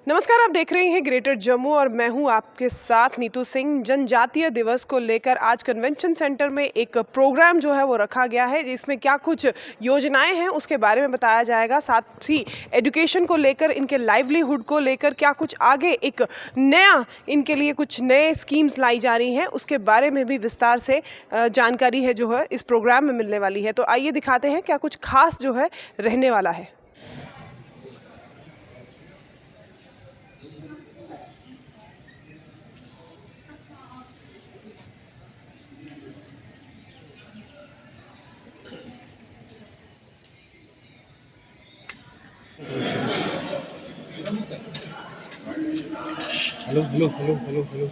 नमस्कार, आप देख रहे हैं ग्रेटर जम्मू और मैं हूं आपके साथ नीतू सिंह। जनजातीय दिवस को लेकर आज कन्वेंशन सेंटर में एक प्रोग्राम जो है वो रखा गया है। इसमें क्या कुछ योजनाएं हैं उसके बारे में बताया जाएगा, साथ ही एजुकेशन को लेकर, इनके लाइवलीहुड को लेकर क्या कुछ आगे एक नया इनके लिए कुछ नए स्कीम्स लाई जा रही हैं उसके बारे में भी विस्तार से जानकारी है जो है इस प्रोग्राम में मिलने वाली है। तो आइए दिखाते हैं क्या कुछ खास जो है रहने वाला है। Hello hello hello hello hello.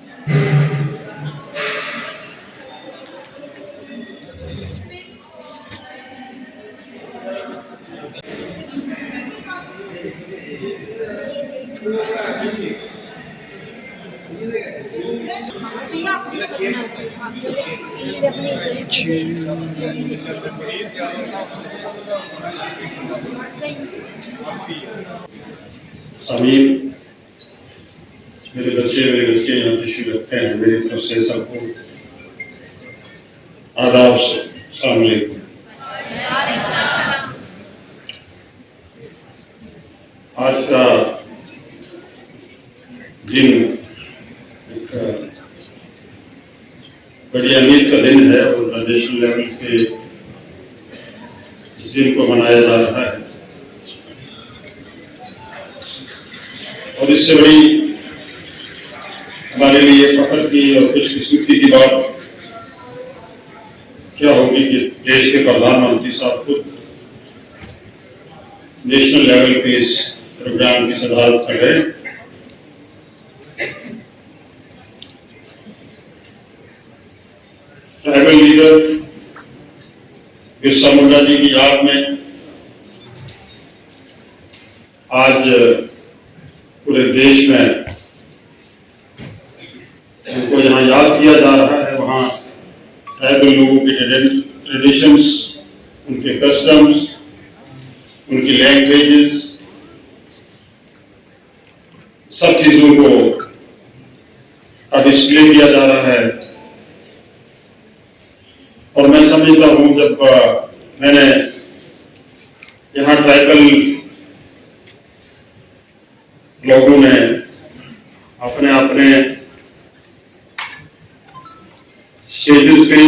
Sameer, मेरे बच्चे यहाँ तशरीफ रखते हैं। मेरी तरफ से सबको आदाब, अस्सलाम वालेकुम। आज का दिन एक बड़ी अहमियत का दिन है और नेशनल लेवल पे इस दिन को मनाया जा रहा है। और इससे बड़ी हमारे लिए फख्र की और खुशकिस्मती की बात क्या होगी कि देश के प्रधानमंत्री साहब खुद नेशनल लेवल पे इस प्रोग्राम की सदारत कर रहे हैं। ट्राइबल लीडर बिरसा मुंडा जी की याद में आज पूरे देश में उनको यहाँ याद किया जा रहा है। वहाँ ट्राइबल लोगों के ट्रेडिशंस, उनके कस्टम्स, उनकी लैंग्वेजेस, सब चीजों को का डिस्प्ले किया जा रहा है। और मैं समझता हूं जब मैंने यहाँ ट्राइबल लोगों ने अपने अपने स्टेजेस पे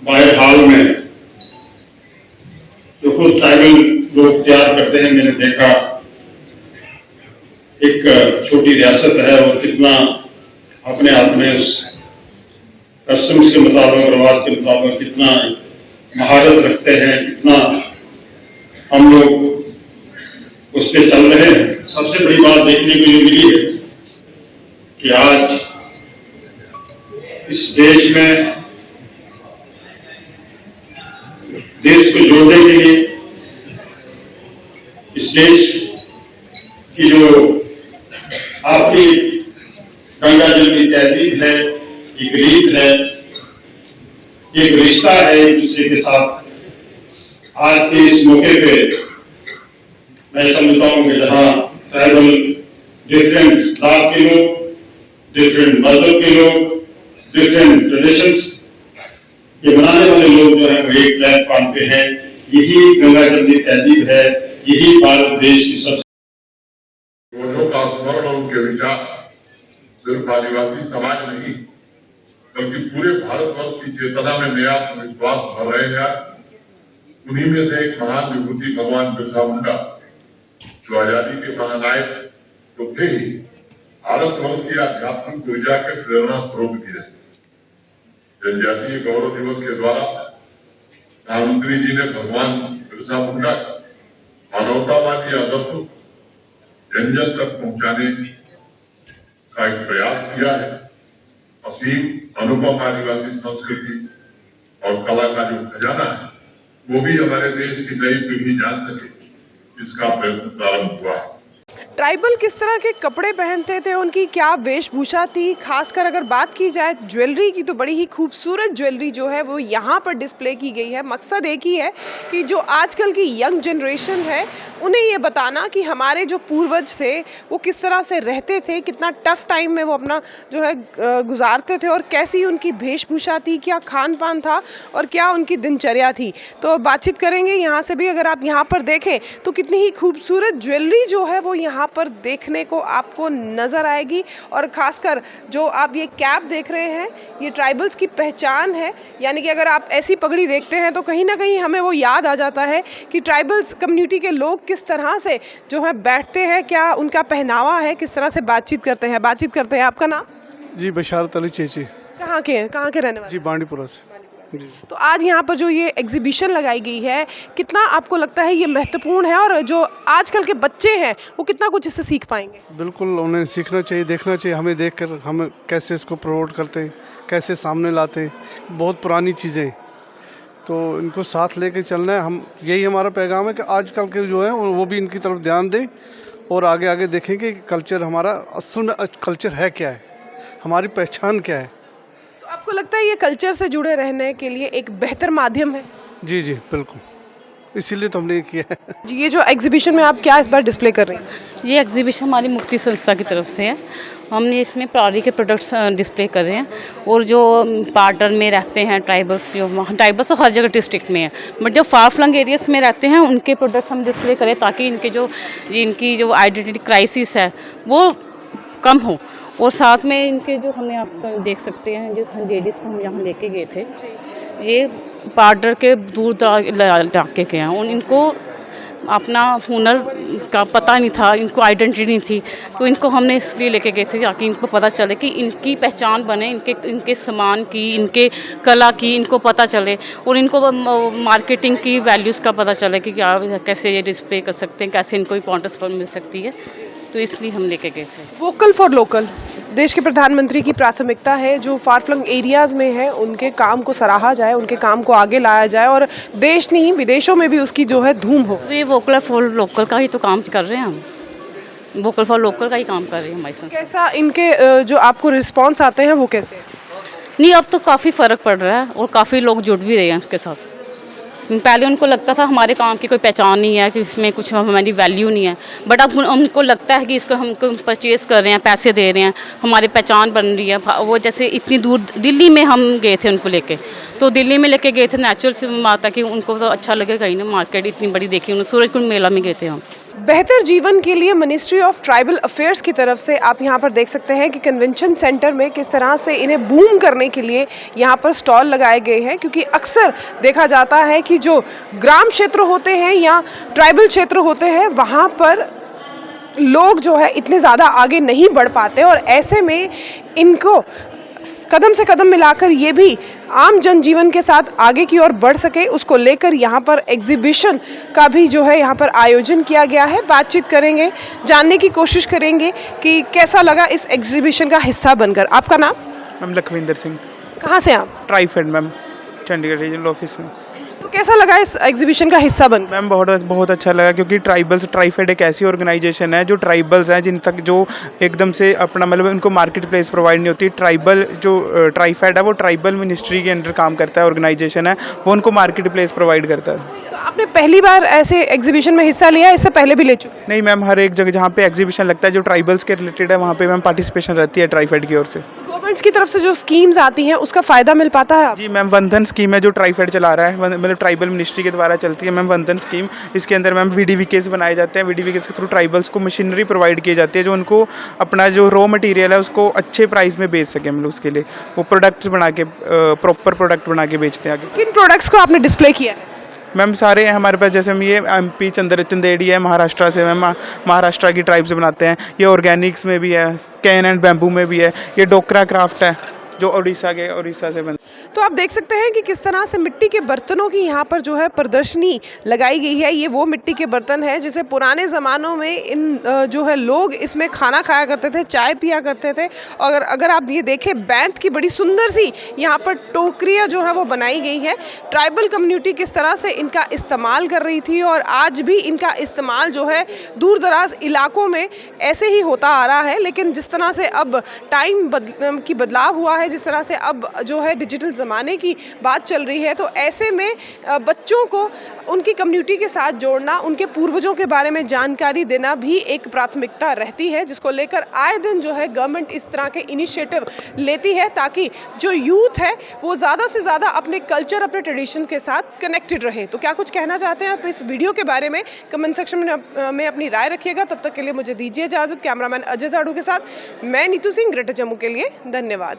बाहर हाल में जो खुद ट्राइबल लोग तैयार करते हैं, मैंने देखा एक छोटी रियासत है और कितना अपने आप में उस कस्टम्स के मुताबिक, रिवाज के मुताबिक कितना महारत रखते हैं, कितना हम लोग उस पर चल रहे हैं। सबसे बड़ी बात देखने को ये मिली है कि आज इस देश में देश को जोड़ने के लिए, इस देश की जो आपकी गंगा जल की तहजीब है, एक रीत है, एक रिश्ता है एक दूसरे के साथ, आज के इस मौके पे मैं समझता हूं कि जहां ट्राइबल डिफरेंट जात के लोग, डिफरेंट मजहब के लोग, डिफरेंट ट्रेडिशंस ये बनाने वाले लोग जो है वो एक प्लेटफॉर्म पे है। यही गंगा जमुनी तहजीब है, यही भारत देश की सबसे का स्मरण और उनके विचार सिर्फ आदिवासी समाज नहीं बल्कि पूरे भारतवर्ष की चेतना में नया विश्वास भर रहे हैं। उन्हीं में से एक महान विभूति भगवान बिरसा मुंडा, जो आजादी के महानायक तो थे ही, भारतवर्ष की आध्यात्मिक ऊर्जा के प्रेरणा स्रोत भी है। जनजातीय गौरव दिवस के द्वारा प्रधानमंत्री जी ने भगवान बिरसा मुंडा मानवतावादी आदर्शों जन जन तक पहुंचाने का एक प्रयास किया है। असीम अनुपम आदिवासी संस्कृति और कला का जो खजाना है वो भी हमारे देश की नई पीढ़ी जान सके, इसका प्रयत्न प्रारंभ हुआ है। ट्राइबल किस तरह के कपड़े पहनते थे, उनकी क्या वेशभूषा थी, खासकर अगर बात की जाए ज्वेलरी की तो बड़ी ही खूबसूरत ज्वेलरी जो है वो यहाँ पर डिस्प्ले की गई है। मकसद एक ही है कि जो आजकल की यंग जनरेशन है उन्हें ये बताना कि हमारे जो पूर्वज थे वो किस तरह से रहते थे, कितना टफ टाइम में वो अपना जो है गुजारते थे और कैसी उनकी वेशभूषा थी, क्या खान पान था और क्या उनकी दिनचर्या थी। तो बातचीत करेंगे यहाँ से भी। अगर आप यहाँ पर देखें तो कितनी ही खूबसूरत ज्वेलरी जो है वो यहाँ पर देखने को आपको नज़र आएगी। और ख़ासकर जो आप ये कैप देख रहे हैं ये ट्राइबल्स की पहचान है, यानी कि अगर आप ऐसी पगड़ी देखते हैं तो कहीं ना कहीं हमें वो याद आ जाता है कि ट्राइबल्स कम्युनिटी के लोग किस तरह से जो है बैठते हैं, क्या उनका पहनावा है, किस तरह से बातचीत करते हैं। आपका नाम? जी बशारत अली चेची। कहाँ के रहने वाले? जी बांडीपुरा से। जी तो आज यहाँ पर जो ये एग्जीबिशन लगाई गई है कितना आपको लगता है ये महत्वपूर्ण है और जो आजकल के बच्चे हैं वो कितना कुछ इससे सीख पाएंगे? बिल्कुल उन्हें सीखना चाहिए, देखना चाहिए। हमें देखकर हम कैसे इसको प्रमोट करते, कैसे सामने लाते, बहुत पुरानी चीज़ें तो इनको साथ लेके चलना है। हम यही हमारा पैगाम है कि आजकल के जो है वो भी इनकी तरफ ध्यान दें और आगे आगे देखेंगे कि कल्चर हमारा असल में कल्चर है क्या है, हमारी पहचान क्या है। तो आपको लगता है ये कल्चर से जुड़े रहने के लिए एक बेहतर माध्यम है? जी जी बिल्कुल, इसीलिए तो हमने ये किया है। जी, ये जो एग्जीबिशन में आप क्या इस बार डिस्प्ले कर रही हैं? ये एग्जीबिशन हमारी मुक्ति संस्था की तरफ से है। हमने इसमें प्रारी के प्रोडक्ट्स डिस्प्ले कर रहे हैं और जो पार्टर में रहते हैं ट्राइबल्स, जो ट्राइबल्स तो हर जगह डिस्ट्रिक्ट में है, बट जो फार फ्लंग एरियाज में रहते हैं उनके प्रोडक्ट्स हम डिस्प्ले करें ताकि इनकी जो आइडेंटिटी क्राइसिस है वो कम हो। और साथ में इनके जो हमें आप देख सकते हैं जो लेडीज़ को हम यहाँ लेके गए थे, ये पार्डर के दूर दराज इलाके के हैं और इनको अपना हुनर का पता नहीं था, इनको आइडेंटिटी नहीं थी, तो इनको हमने इसलिए लेके गए थे ताकि इनको पता चले कि इनकी पहचान बने, इनके सामान की, इनके कला की इनको पता चले और इनको मार्केटिंग की वैल्यूज़ का पता चले कि क्या कैसे ये डिस्प्ले कर सकते हैं, कैसे इनको इम्पोर्टेंस पर मिल सकती है। तो इसलिए हम लेके गए थे। वोकल फॉर लोकल देश के प्रधानमंत्री की प्राथमिकता है। जो फार फ्लंग एरियाज़ में है उनके काम को सराहा जाए, उनके काम को आगे लाया जाए और देश नहीं विदेशों में भी उसकी जो है धूम हो। तो ये वोकल फॉर लोकल का ही तो काम कर रहे हैं हम, वोकल फॉर लोकल का ही काम कर रहे हैं हमारी संस्था। कैसा इनके जो आपको रिस्पॉन्स आते हैं वो कैसे हैं? नहीं, अब तो काफ़ी फ़र्क पड़ रहा है और काफ़ी लोग जुड़ भी रहे हैं इसके साथ। पहले उनको लगता था हमारे काम की कोई पहचान नहीं है, कि इसमें कुछ हमारी वैल्यू नहीं है, बट अब उनको लगता है कि इसको हम परचेज़ कर रहे हैं, पैसे दे रहे हैं, हमारी पहचान बन रही है। वो जैसे इतनी दूर दिल्ली में हम गए थे उनको लेके, तो दिल्ली में लेके गए थे, नेचुरल से बात है कि उनको तो अच्छा लगे, कहीं ना मार्केट इतनी बड़ी देखी उन्होंने, सूरजकुंड मेला में गए थे हम। बेहतर जीवन के लिए मिनिस्ट्री ऑफ ट्राइबल अफेयर्स की तरफ से आप यहाँ पर देख सकते हैं कि कन्वेंशन सेंटर में किस तरह से इन्हें बूम करने के लिए यहाँ पर स्टॉल लगाए गए हैं, क्योंकि अक्सर देखा जाता है कि जो ग्राम क्षेत्र होते हैं या ट्राइबल क्षेत्र होते हैं वहाँ पर लोग जो है इतने ज़्यादा आगे नहीं बढ़ पाते और ऐसे में इनको कदम से कदम मिलाकर ये भी आम जनजीवन के साथ आगे की ओर बढ़ सके, उसको लेकर यहाँ पर एग्जीबिशन का भी जो है यहाँ पर आयोजन किया गया है। बातचीत करेंगे, जानने की कोशिश करेंगे कि कैसा लगा इस एग्जीबिशन का हिस्सा बनकर। आपका नाम? मैम लखविंदर सिंह। कहाँ से आप? TRIFED ma'am, Chandigarh regional office में। तो कैसा लगा इस एग्जीबिशन का हिस्सा बन? मैम बहुत अच्छा लगा, क्योंकि ट्राइफेड एक ऐसी ऑर्गेनाइजेशन है जो ट्राइबल्स हैं जिन तक जो एकदम से अपना मतलब उनको मार्केट प्लेस प्रोवाइड नहीं होती। ट्राइफेड है वो ट्राइबल मिनिस्ट्री के अंडर काम करता है, ऑर्गेनाइजेशन है वो उनको मार्केट प्लेस प्रोवाइड करता है। तो आपने पहली बार ऐसे एग्जीबिशन में हिस्सा लिया, इससे पहले भी ले चुके? नहीं मैम, हर एक जगह जहाँ पे एग्जीबिशन लगता है जो ट्राइबल्स के रिलेटेड है वहाँ पे मैम पार्टिसिपेशन रहती है ट्राइफेड की ओर से। गवर्नमेंट्स की तरफ से जो स्कीम्स आती हैं उसका फ़ायदा मिल पाता है? जी मैम, वंदन स्कीम है जो ट्राइफेड चला रहा है, मतलब ट्राइबल मिनिस्ट्री के द्वारा चलती है मैम वंदन स्कीम। इसके अंदर मैम VDVKs बनाए जाते हैं, VDVKs के थ्रू ट्राइबल्स को मशीनरी प्रोवाइड की जाती है जो उनको अपना जो रॉ मटेरियल है उसको अच्छे प्राइस में बेच सके। मतलब उसके लिए वो प्रोडक्ट्स बना के प्रॉपर प्रोडक्ट बना के बेचते हैं आगे। किन प्रोडक्ट्स को आपने डिस्प्ले किया है? मैम सारे हैं हमारे पास, जैसे हम ये MP चंदेड़ी है महाराष्ट्र से, मैम महाराष्ट्र की ट्राइब से बनाते हैं। ये ऑर्गेनिक्स में भी है, कैन एंड बैम्बू में भी है। ये डोकरा क्राफ्ट है जो उड़ीसा से बन। तो आप देख सकते हैं कि किस तरह से मिट्टी के बर्तनों की यहाँ पर जो है प्रदर्शनी लगाई गई है। ये वो मिट्टी के बर्तन है जिसे पुराने ज़मानों में इन जो है लोग इसमें खाना खाया करते थे, चाय पिया करते थे। और अगर आप ये देखें, बैंत की बड़ी सुंदर सी यहाँ पर टोकरियाँ जो है वो बनाई गई है। ट्राइबल कम्युनिटी किस तरह से इनका इस्तेमाल कर रही थी और आज भी इनका इस्तेमाल जो है दूर दराज इलाकों में ऐसे ही होता आ रहा है। लेकिन जिस तरह से अब टाइम की बदलाव हुआ है, जिस तरह से अब जो है डिजिटल ज़माने की बात चल रही है, तो ऐसे में बच्चों को उनकी कम्युनिटी के साथ जोड़ना, उनके पूर्वजों के बारे में जानकारी देना भी एक प्राथमिकता रहती है, जिसको लेकर आए दिन जो है गवर्नमेंट इस तरह के इनिशिएटिव लेती है ताकि जो यूथ है वो ज़्यादा से ज़्यादा अपने कल्चर, अपने ट्रेडिशन के साथ कनेक्टेड रहे। तो क्या कुछ कहना चाहते हैं आप इस वीडियो के बारे में? कमेंट सेक्शन में अपनी राय रखिएगा। तब तक के लिए मुझे दीजिए इजाज़त। कैमरामैन अजय साड़ू के साथ मैं नीतू सिंह, ग्रेटर जम्मू के लिए। धन्यवाद।